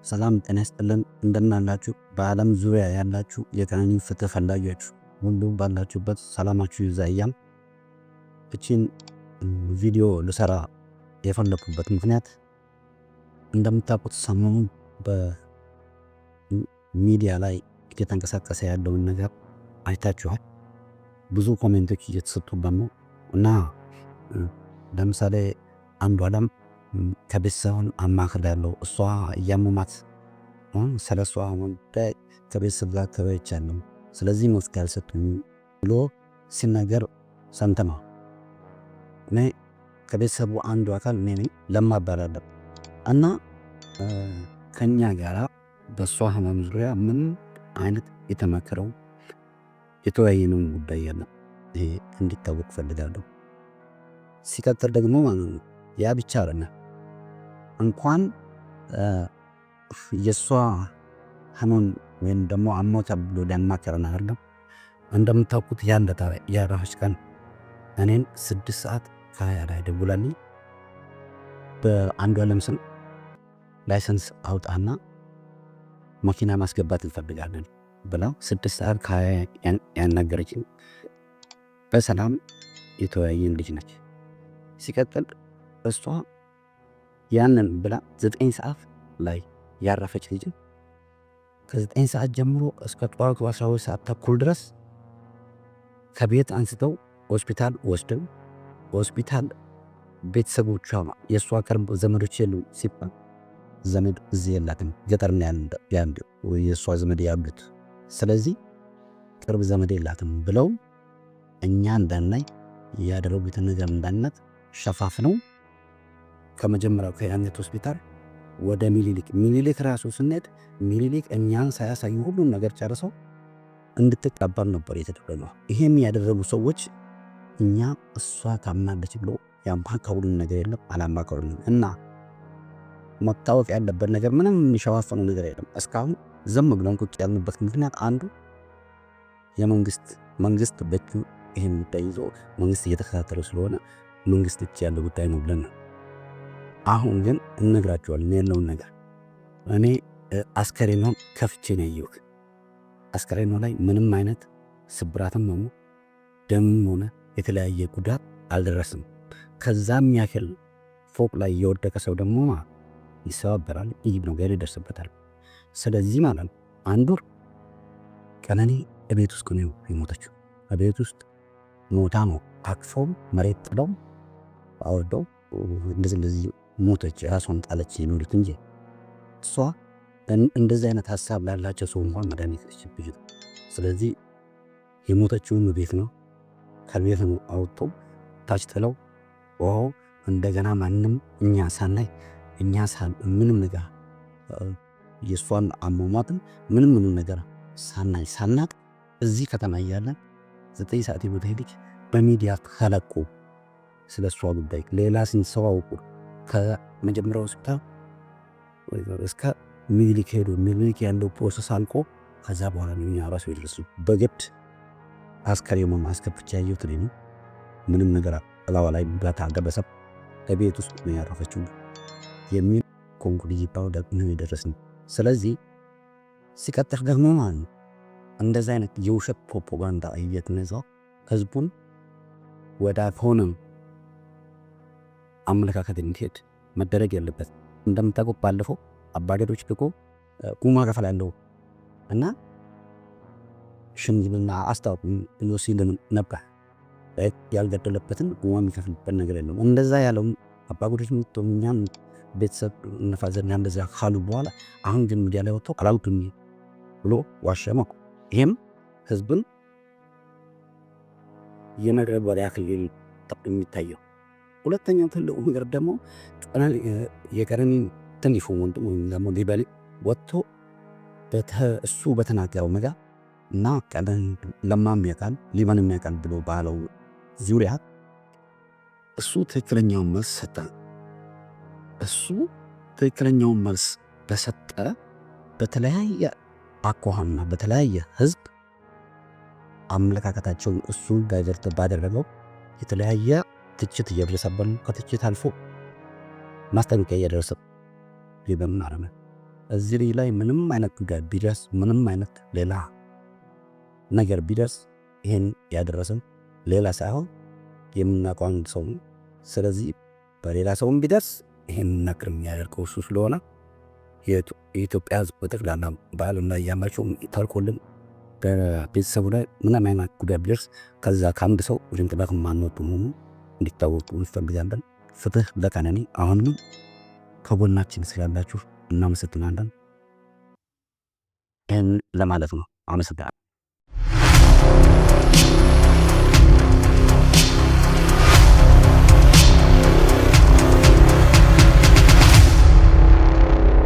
ሰላም ጤና ይስጥልን። እንደምን አላችሁ? በዓለም ዙሪያ ያላችሁ የቀነኒ ፍትህ ፈላጊዎች ሁሉ ባላችሁበት ሰላማችሁ ይብዛ እያልኩ እቺን ቪዲዮ ልሰራ የፈለኩበት ምክንያት እንደምታውቁት ሰሞኑን በሚዲያ ላይ እየተንቀሳቀሰ ያለውን ነገር አይታችኋል። ብዙ ኮሜንቶች እየተሰጡበት ነው እና ለምሳሌ አንዷለም ከቤተሰቡን አማክሬያለሁ፣ እሷ እያመማት ስለሷ ጉዳይ ከቤተሰብ ጋር ተወያይቻለሁ፣ ስለዚህ መፍትሄ አልሰጡኝም ብሎ ሲናገር ሰምተናል። እኔ ከቤተሰቡ አንዱ አካል እኔ ነኝ፣ ለማ እባላለሁ እና ከኛ ጋር በሷ ህመም ዙሪያ ምን አይነት የተመከረው የተወያየነው ጉዳይ የለም። ይሄ እንዲታወቅ ፈልጋለሁ። ሲቀጥል ደግሞ ያ ብቻ አይደለም፣ እንኳን የሷ ህመም ወይም ደግሞ አሞታ ብሎ ሊያማከረን አይደለም። እንደምታውቁት ያረፈች ቀን እኔን 6:20 ላይ ደውላልኝ በአንዷለም ስም ላይሰንስ አውጣና መኪና ማስገባት እንፈልጋለን ብላ 6:20 ያናገረችኝ በሰላም የተወያየን ልጅ ነች። ሲቀጥል እሷ ያንን ብላ 9 ሰዓት ላይ ያረፈች ልጅ ከ9 ሰዓት ጀምሮ እስከ ጠዋቱ 12 ሰዓት ተኩል ድረስ ከቤት አንስተው ሆስፒታል ወስደው ሆስፒታል ቤተሰቦቿ የእሷ ቅርብ ዘመዶች የሉ ሲባል ዘመድ እዚህ የላትም፣ ገጠር ነው ያለው የእሷ ዘመድ ያሉት። ስለዚህ ቅርብ ዘመድ የላትም ብለው እኛ እንዳናይ ያደረጉትን ነገር እንዳናት ሸፋፍነው ከመጀመሪያው ከያኔት ሆስፒታል ወደ ሚኒሊክ ራሱ ስንሄድ ሚኒሊክ እኛን ሳያሳዩ ሁሉም ነገር ጨርሰው እንድትቀበል ነበር የተደረገው። ይሄም ያደረጉ ሰዎች እኛ እሷ ታምናለች ብሎ ያማከሩን ነገር የለም፣ አላማከሩንም። እና መታወቅ ያለበት ነገር ምንም የሚሸፋፈነው ነገር የለም። እስካሁን ዝም ብለን ቁጭ ያልንበት ምክንያት አንዱ መንግስት በእጁ ይሄን ጉዳይ ይዞ መንግስት እየተከታተለ ስለሆነ መንግስት እጅ ያለው ጉዳይ ነው ብለን ነው። አሁን ግን እነግራቸዋለን ያለውን ነገር። እኔ አስከሬኗን ከፍቼ ነው ያየሁት። አስከሬኗ ላይ ምንም አይነት ስብራትም ሆነ ደምም ሆነ የተለያየ ጉዳት አልደረስም። ከዛም ያክል ፎቅ ላይ የወደቀ ሰው ደግሞ ይሰባበራል፣ ይህ ነገር ይደርስበታል። ስለዚህ ማለት ነው አንዱ ቀነኒ እቤት ውስጥ ነው የሞተችው። እቤት ውስጥ ሞታ ነው አቅፈው መሬት ጥለው አወደው እንደዚህ ሞተች፣ ራሷን ጣለች የሚሉት እንጂ እሷ እንደዚህ አይነት ሀሳብ ላላቸው ሰው እንኳን መድኃኒት ነች። ስለዚህ የሞተችውን ቤት ነው ከቤት ነው አውጥተው ታች ጥለው እንደገና ማንም እኛ ሳናይ ምንም ነገር የእሷን አሟሟትን ምንም ነገር ሳናቅ እዚህ ከተማ እያለን 9 ሰዓት የሞተ ልጅ በሚዲያ ተለቆ ስለ እሷ ጉዳይ ሌላ ሰው አውቁ ከመጀመሪያው ሆስፒታል እስከ ሚኒሊክ ሄዶ ሚኒሊክ ያለው ፕሮሰስ አልቆ ከዛ በኋላ ነው እኛ ራሱ ይደርሱ በግድ አስከሬኑን ማስከፈቻ ያየሁት እኔ ነኝ። ምንም ነገር አላዋ ላይ ጉዳት አልደረሰም። ከቤት ውስጥ ነው ያረፈችው የሚል ኮንክሉዥን ደግሞ የደረስነው። ስለዚህ ሲቀጥል ደግሞ ማለት እንደዚህ አይነት የውሸት ፕሮፓጋንዳ እየተነዛ ህዝቡን ወደ ሆነም አመለካከት እንዲሄድ መደረግ ያለበት። እንደምታውቁት ባለፈው አባገዶች ልቆ ጉማ ከፍላለሁ እና ሽምግልና አስታውቁ ብሎ ሲልን ነበር። ያልገደለበትን ጉማ የሚከፍልበት ነገር የለም። እንደዛ ያለው አባገዶች ምቶኛን ቤተሰብ ነፋዘና እንደዛ ካሉ በኋላ አሁን ግን ሚዲያ ላይ ወጥቶ አላውቅም ብሎ ዋሸማ። ይሄም ህዝብን የመረበል ያክል የሚታየው። ሁለተኛው ትልቁ ነገር ደግሞ የቀነኒ ትንሹ ወንድም ወይም ደግሞ ሊበል ወጥቶ እሱ በተናገረው ነገር እና ቀነኒ ለማም ያውቃል ሊበንም ያውቃል ብሎ ባለው ዙሪያ እሱ ትክክለኛውን መልስ ሰጠ። እሱ ትክክለኛውን መልስ በሰጠ በተለያየ አኳኋንና በተለያየ ህዝብ አመለካከታቸውን እሱ ዳይቨርት ባደረገው የተለያየ ትችት እየደረሰበት ነው። ከትችት አልፎ ማስጠንቀቂያ እየደረሰ ሊበምን አረመ እዚህ ልጅ ላይ ምንም አይነት ጉዳት ቢደርስ ምንም አይነት ሌላ ነገር ቢደርስ ይሄን ያደረሰው ሌላ ሳይሆን የምናውቀው አንድ ሰው ነው። ስለዚህ በሌላ ሰውም ቢደርስ ይሄን ነገር የሚያደርገው እሱ ስለሆነ የኢትዮጵያ ሕዝብ በጠቅላላ በዓለም ላይ ያማቸው ተልኮልን በቤተሰቡ ላይ ምንም አይነት ጉዳት ቢደርስ ከዛ ከአንድ ሰው ጭንቅላት ማንወጡ መሆኑን እንዲታወቁ እንፈልጋለን። ፍትህ ለቀነኒ። አሁንም ከጎናችን ስላላችሁ እናመሰግናለን። ይህን ለማለት ነው። አመሰግናለሁ።